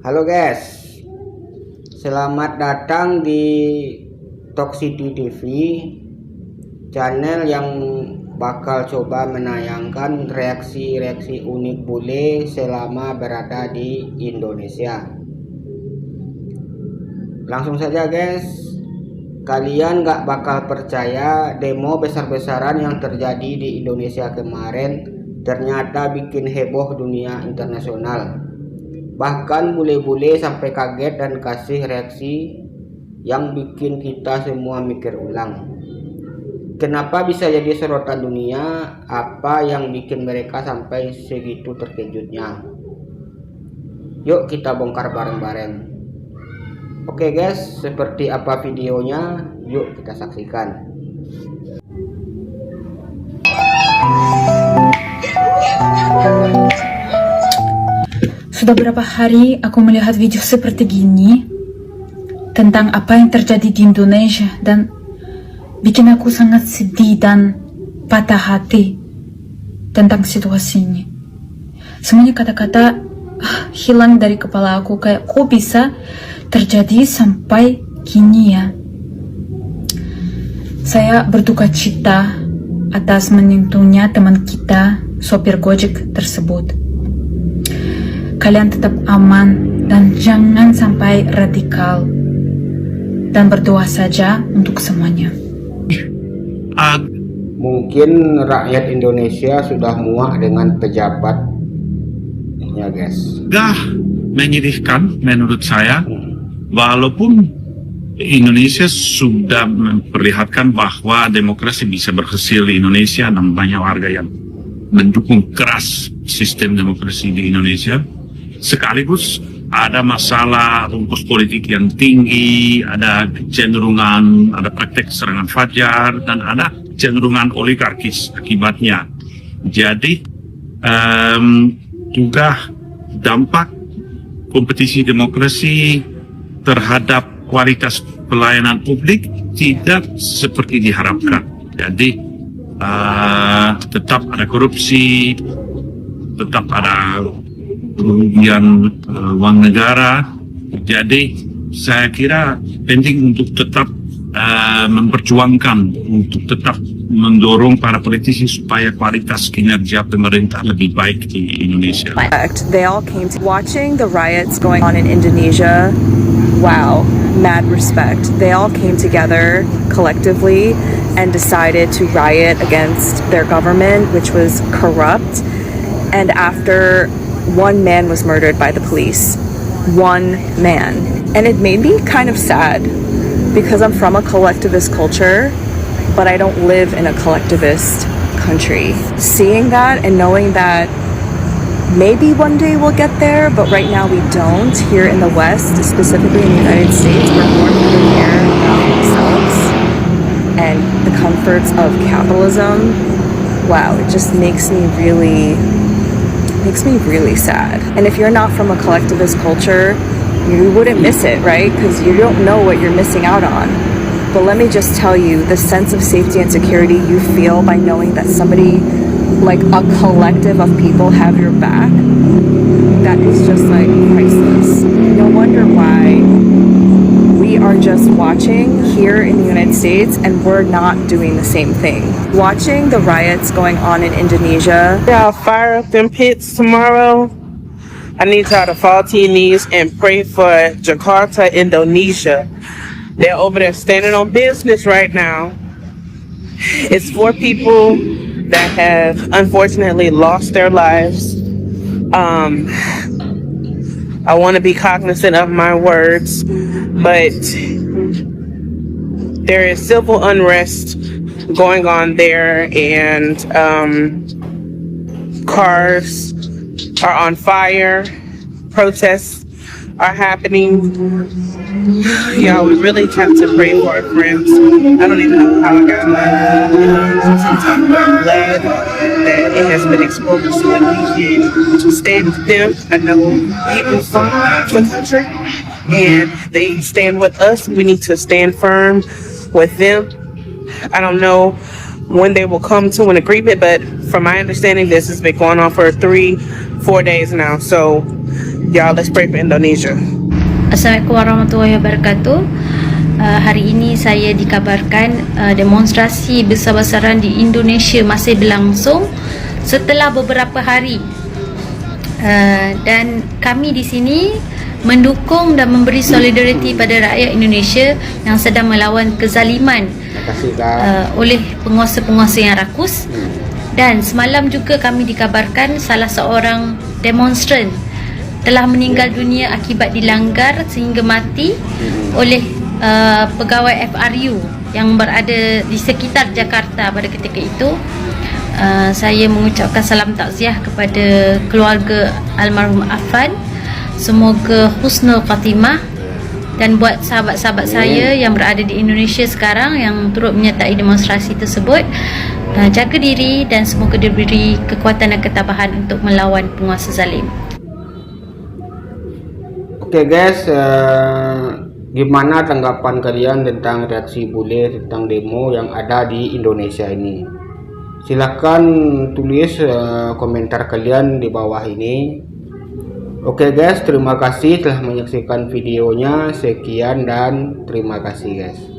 Halo guys, selamat datang di Talk City TV, channel yang bakal coba menayangkan reaksi-reaksi unik bule selama berada di Indonesia. Langsung saja guys, kalian gak bakal percaya demo besar-besaran yang terjadi di Indonesia kemarin ternyata bikin heboh dunia internasional. Bahkan bule-bule sampai kaget dan kasih reaksi yang bikin kita semua mikir ulang. Kenapa bisa jadi sorotan dunia? Apa yang bikin mereka sampai segitu terkejutnya? Yuk kita bongkar bareng-bareng. Oke guys, seperti apa videonya? Yuk kita saksikan. Sudah berapa hari aku melihat video seperti gini tentang apa yang terjadi di Indonesia dan bikin aku sangat sedih dan patah hati tentang situasi ini. Semuanya kata-kata hilang dari kepala aku, kayak kok bisa terjadi sampai gini ya. Saya berduka cita atas menyentuhnya teman kita, sopir Gojek tersebut. Kalian tetap aman dan jangan sampai radikal, dan berdoa saja untuk semuanya. Mungkin rakyat Indonesia sudah muak dengan pejabat ya guys. Menyedihkan menurut saya, walaupun Indonesia sudah memperlihatkan bahwa demokrasi bisa berhasil di Indonesia dan banyak warga yang mendukung keras sistem demokrasi di Indonesia. Sekaligus ada masalah rumpus politik yang tinggi, ada kecenderungan, ada praktek serangan fajar, dan ada cenderungan oligarkis akibatnya. Jadi juga dampak kompetisi demokrasi terhadap kualitas pelayanan publik tidak seperti diharapkan. Jadi tetap ada korupsi, tetap ada kerugian uang negara. Jadi saya kira penting untuk tetap memperjuangkan, untuk tetap mendorong para politisi supaya kualitas kinerja pemerintah lebih baik di Indonesia. They all came to watching the riots going on in Indonesia. Wow, mad respect. They all came together collectively and decided to riot against their government, which was corrupt. And after one man was murdered by the police. One man. And it made me kind of sad because I'm from a collectivist culture, but I don't live in a collectivist country. Seeing that and knowing that maybe one day we'll get there, but right now we don't here in the West, specifically in the United States, where more people care about themselves and the comforts of capitalism. Wow, it just makes me really sad. And if you're not from a collectivist culture, you wouldn't miss it, right? Because you don't know what you're missing out on. But let me just tell you, the sense of safety and security you feel by knowing that somebody, like a collective of people, have your back, that is just like priceless. No wonder why we are just watching here in the United States and we're not doing the same thing. Watching the riots going on in Indonesia. Y'all fire up them pits tomorrow. I need y'all to fall to your knees and pray for Jakarta, Indonesia. They're over there standing on business right now. It's 4 people that have unfortunately lost their lives. I want to be cognizant of my words, but there is civil unrest going on there, and cars are on fire, protests are happening. Y'all, we really have to pray for our friends. I don't even know how I got that. I'm glad that it has been exposed so that we can stand with them. I know people from the country and they stand with us. We need to stand firm with them. I don't know when they will come to an agreement, but from my understanding, this has been going on for 3-4 days now. So Y'all, let's pray for Indonesia. Assalamualaikum warahmatullahi wabarakatuh. Hari ini saya dikabarkan demonstrasi besar-besaran di Indonesia masih berlangsung setelah beberapa hari. Dan kami di sini mendukung dan memberi solidariti pada rakyat Indonesia yang sedang melawan kezaliman oleh penguasa-penguasa yang rakus. Dan semalam juga kami dikabarkan salah seorang demonstran telah meninggal dunia akibat dilanggar sehingga mati oleh pegawai FRU yang berada di sekitar Jakarta pada ketika itu. Saya mengucapkan salam takziah kepada keluarga almarhum Afan. Semoga husnul khatimah. Dan buat sahabat-sahabat saya yang berada di Indonesia sekarang yang turut menyertai demonstrasi tersebut, jaga diri dan semoga diberi kekuatan dan ketabahan untuk melawan penguasa zalim. Oke guys, gimana tanggapan kalian tentang reaksi bule tentang demo yang ada di Indonesia ini? Silahkan tulis komentar kalian di bawah ini. Oke guys, terima kasih telah menyaksikan videonya. Sekian dan terima kasih guys.